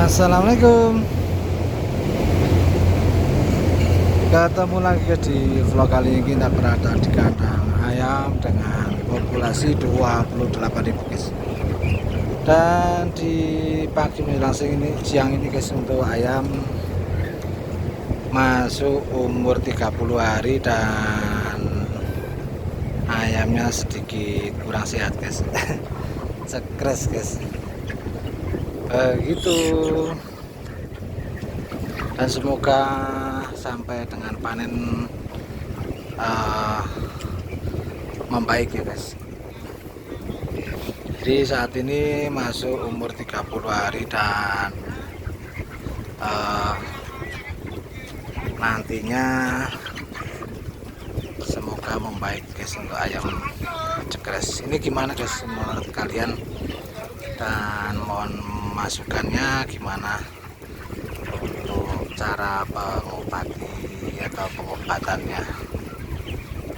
Assalamualaikum. Ketemu lagi di vlog kali ini. Kita berada di kandang ayam dengan populasi 28.000 guys. Dan di pagi menjelang siang ini guys, untuk ayam masuk umur 30 hari dan ayamnya sedikit kurang sehat guys. Cekres guys. Begitu. Dan semoga sampai dengan panen membaik ya guys. Jadi saat ini masuk umur 30 hari dan nantinya semoga membaik guys untuk ayam cekres. Ini gimana guys menurut kalian, dan mohon masukannya gimana untuk cara pengobati atau pengobatannya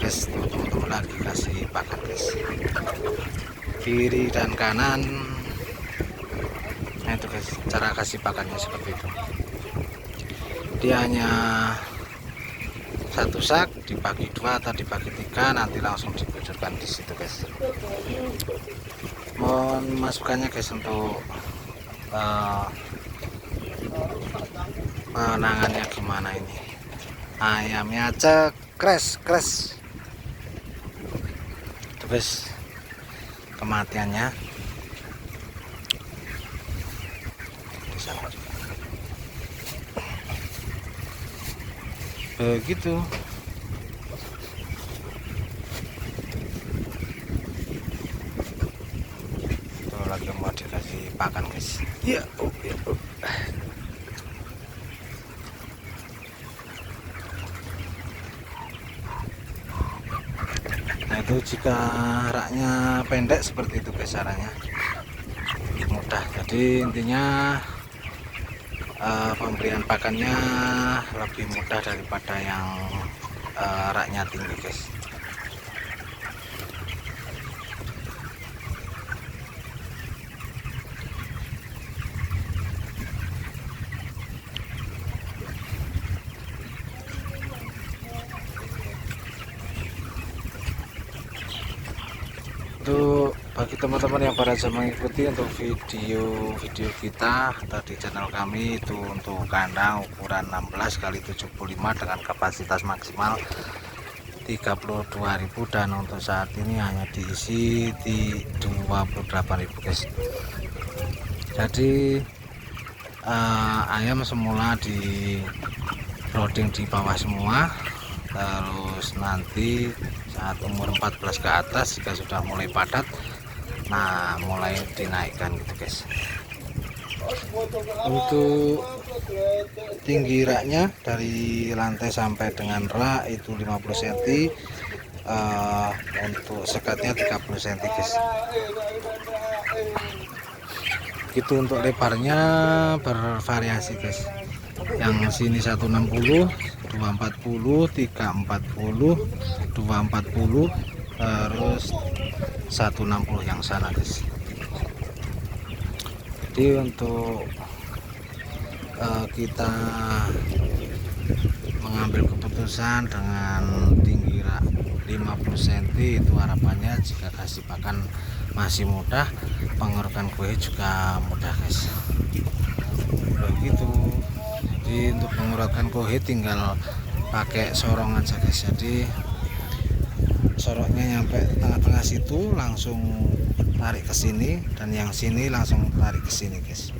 guys. Teman-teman lagi kasih pakan guys, kiri dan kanan. Nah itu guys, cara kasih pakannya seperti itu. Dia hanya satu sak, dibagi 2 atau dibagi 3, nanti langsung dikucurkan di situ guys. Mohon masukannya guys untuk penangannya gimana ini. Ayamnya cekres itu guys kematiannya. Di sana juga. Begitu. Tuh lagi mau dikasih pakan guys. Ya, ya. Nah itu jika raknya pendek seperti itu guys, caranya mudah. Jadi intinya pemberian pakannya lebih mudah daripada yang raknya tinggi guys. Untuk bagi teman-teman yang pada mengikuti untuk video kita tadi channel kami, itu untuk kandang ukuran 16x75 dengan kapasitas maksimal 32.000, dan untuk saat ini hanya diisi di 28.000 guys. Jadi ayam semula di loading di bawah semua, terus nanti saat umur 14 ke atas jika sudah mulai padat, nah mulai dinaikkan gitu guys. Untuk tinggi raknya dari lantai sampai dengan rak itu 50 cm, untuk sekatnya 30 cm guys. Itu untuk lebarnya bervariasi guys. Yang sini 160, 240, 340, 240, terus 160 yang sana guys. Jadi untuk kita mengambil keputusan dengan tinggi rak 50 cm, itu harapannya jika kasih pakan masih mudah, pengorokan kue juga mudah guys. Begitu. Jadi untuk pengorokan kohe tinggal pakai sorong aja guys. Jadi soroknya nyampe tengah-tengah situ langsung tarik ke sini, dan yang sini langsung tarik ke sini guys.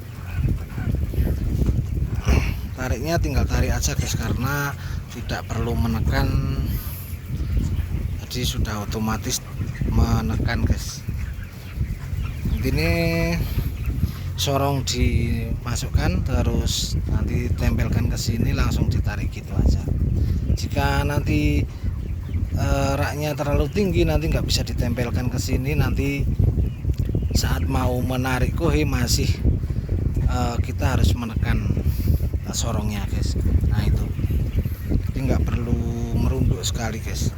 Tariknya tinggal tarik aja guys, karena tidak perlu menekan, jadi sudah otomatis menekan guys. Ini sorong dimasukkan, terus nanti tempelkan ke sini, langsung ditarik gitu aja. Jika nanti raknya terlalu tinggi, nanti nggak bisa ditempelkan ke sini, nanti saat mau menarik kohe masih kita harus menekan sorongnya guys. Nah itu, jadi nggak perlu merunduk sekali guys.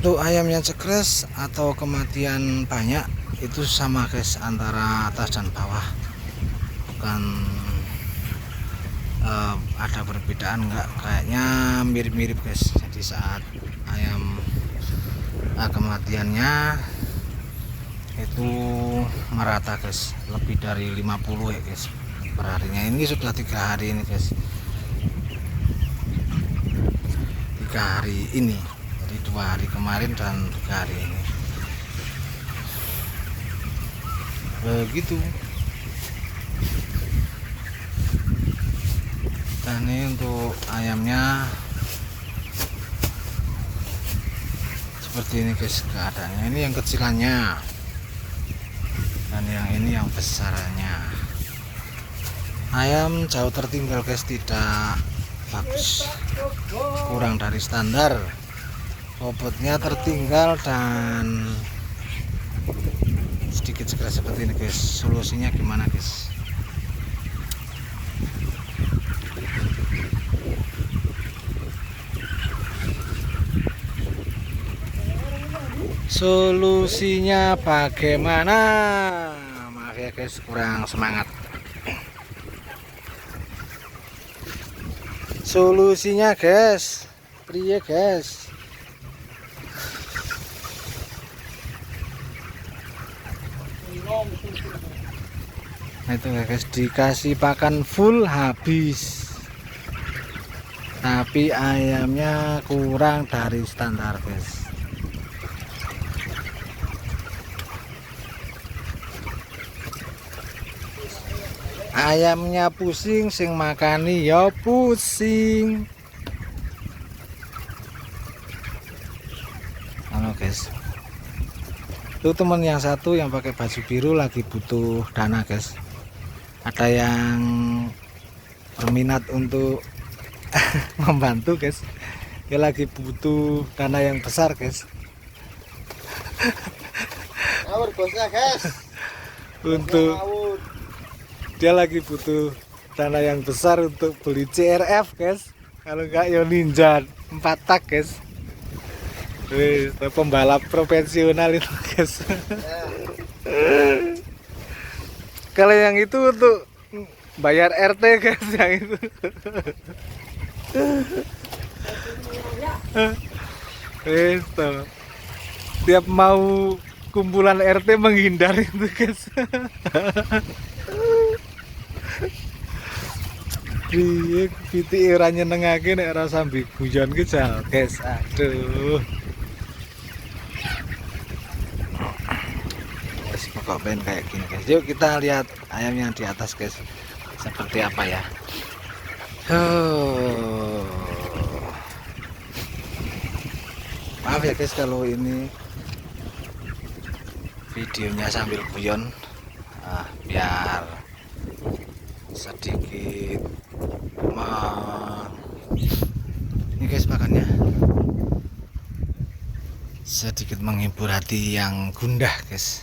Untuk ayam yang cekres atau kematian banyak itu sama guys, antara atas dan bawah, bukan ada perbedaan enggak, kayaknya mirip-mirip guys. Jadi saat ayam kematiannya itu merata guys, lebih dari 50 ya guys per harinya. Ini sudah 3 hari ini guys, 3 hari ini, jadi 2 hari kemarin dan 3 hari ini. Begitu. Dan ini untuk ayamnya seperti ini guys keadaannya. Ini yang kecilannya dan yang ini yang besarannya. Ayam jauh tertinggal guys, tidak bagus, kurang dari standar, bobotnya tertinggal dan sedikit segera seperti ini guys. Solusinya gimana guys? Solusinya bagaimana? Maaf ya guys, kurang semangat. Solusinya guys, priye guys? Nah itu guys, dikasih pakan full habis, tapi ayamnya kurang dari standar guys. Ayamnya pusing, sing makani ya pusing. Halo guys, itu teman yang satu yang pakai baju biru lagi butuh dana guys. Ada yang berminat untuk membantu guys, dia lagi butuh dana yang besar guys. Ngawur bosnya guys. Untuk dia lagi butuh dana yang besar untuk beli CRF guys, kalau enggak ya Ninja 4 tak guys. Wih, pembalap profesional itu guys. Kalau yang itu untuk bayar RT guys, yang itu. Itu tiap mau kumpulan RT menghindar itu guys. Piye pitik ora nyenengake nek ora sambil guyon ki jal guys. Aduh. Wes pokok ben kayak gini guys. Yuk kita lihat ayam yang di atas guys. Seperti apa ya? Maaf ya guys kalau ini videonya sambil guyon. Biar sedikit ini guys makannya sedikit menghibur hati yang gundah guys.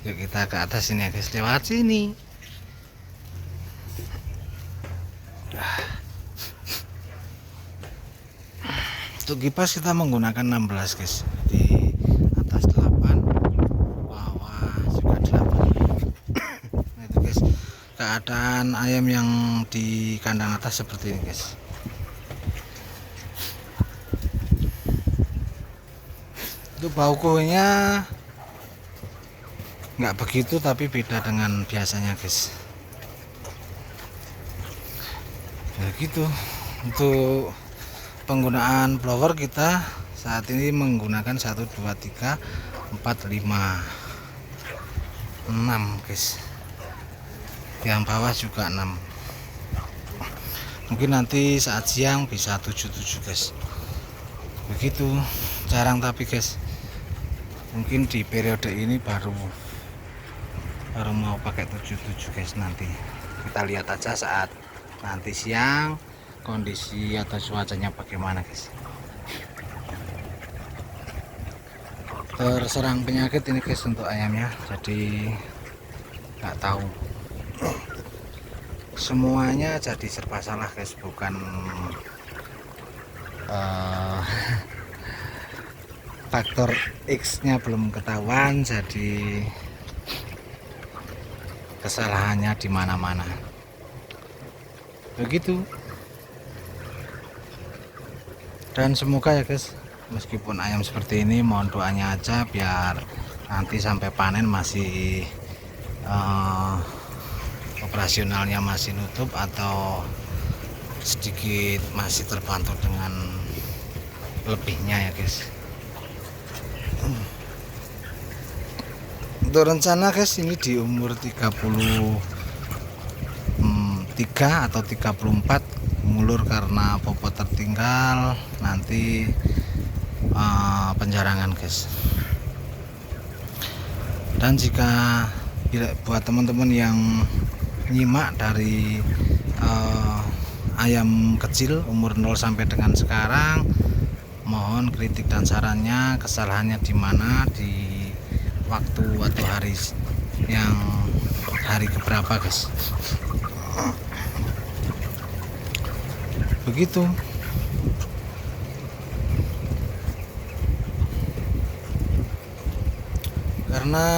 Yuk kita ke atas ini ya guys, lewat sini. Untuk kipas kita menggunakan 16 guys, di atas 8, bawah juga 8. Nah itu guys keadaan ayam yang di kandang atas seperti ini guys. Itu bau kuenya nggak begitu, tapi beda dengan biasanya guys. Ya gitu. Untuk penggunaan blower kita saat ini menggunakan 1 2 3 4 5 6 guys. Yang bawah juga 6. Mungkin nanti saat siang bisa 7 guys. Begitu, jarang tapi guys. Mungkin di periode ini baru mau pakai 7 guys. Nanti kita lihat aja saat nanti siang kondisi atau cuacanya bagaimana guys. Terserang penyakit ini guys untuk ayamnya, jadi nggak tahu. Semuanya jadi serba salah guys, bukan faktor X-nya belum ketahuan, jadi kesalahannya di mana-mana. Begitu. Dan semoga ya guys, meskipun ayam seperti ini, mohon doanya aja biar nanti sampai panen masih operasionalnya masih nutup atau sedikit masih terbantu dengan lebihnya ya guys. Untuk rencana guys, ini di umur 33 atau 34 ngulur karena bobot tertinggal, nanti penjarangan guys. Dan jika buat teman-teman yang nyimak dari ayam kecil umur 0 sampai dengan sekarang, mohon kritik dan sarannya, kesalahannya di mana, di waktu atau hari keberapa guys. Begitu. Karena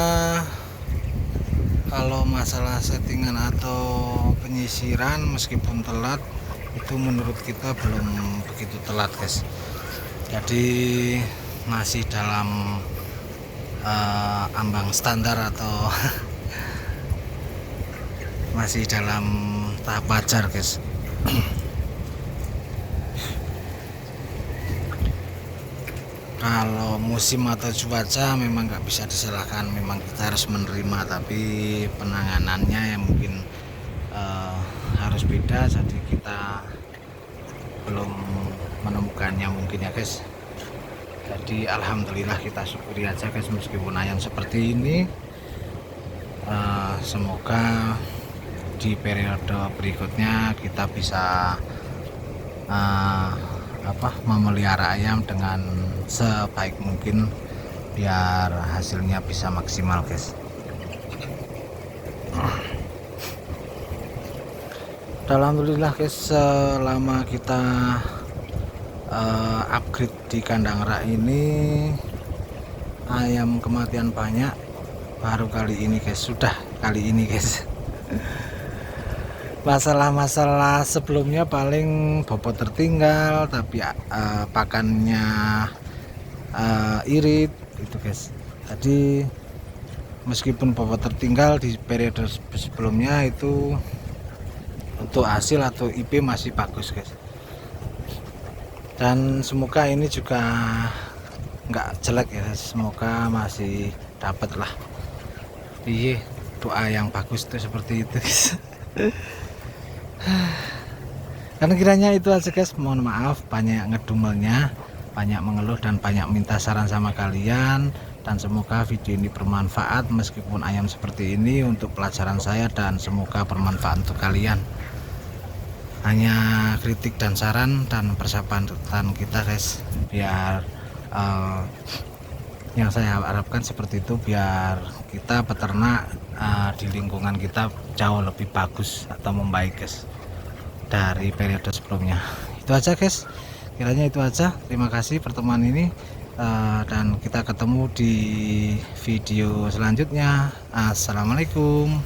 kalau masalah settingan atau penyisiran meskipun telat, itu menurut kita belum begitu telat guys. Jadi masih dalam ambang standar atau masih dalam tahap wajar guys. Kalau musim atau cuaca memang nggak bisa disalahkan, memang kita harus menerima, tapi penanganannya yang mungkin harus beda, jadi kita belum menemukannya mungkin ya guys. Jadi alhamdulillah kita syukuri aja guys, meskipun ayam seperti ini. Semoga di periode berikutnya kita bisa memelihara ayam dengan sebaik mungkin biar hasilnya bisa maksimal guys. Alhamdulillah guys, selama kita upgrade di kandang rak ini ayam kematian banyak, baru kali ini guys, sudah kali ini guys. Masalah-masalah sebelumnya paling bobot tertinggal, tapi pakannya irit itu guys. Jadi meskipun bobot tertinggal di periode sebelumnya, itu untuk hasil atau IP masih bagus guys. Dan semoga ini juga nggak jelek ya, semoga masih dapat lah. Iya, doa yang bagus itu seperti itu guys. Karena kiranya itu aja guys, mohon maaf banyak ngedumelnya, banyak mengeluh dan banyak minta saran sama kalian. Dan semoga video ini bermanfaat, meskipun ayam seperti ini, untuk pelajaran saya, dan semoga bermanfaat untuk kalian. Hanya kritik dan saran dan persahabatan kita guys, biar yang saya harapkan seperti itu, biar kita peternak di lingkungan kita jauh lebih bagus atau membaik guys dari periode sebelumnya. Itu aja guys, kiranya itu aja. Terima kasih pertemuan ini, dan kita ketemu di video selanjutnya. Assalamualaikum.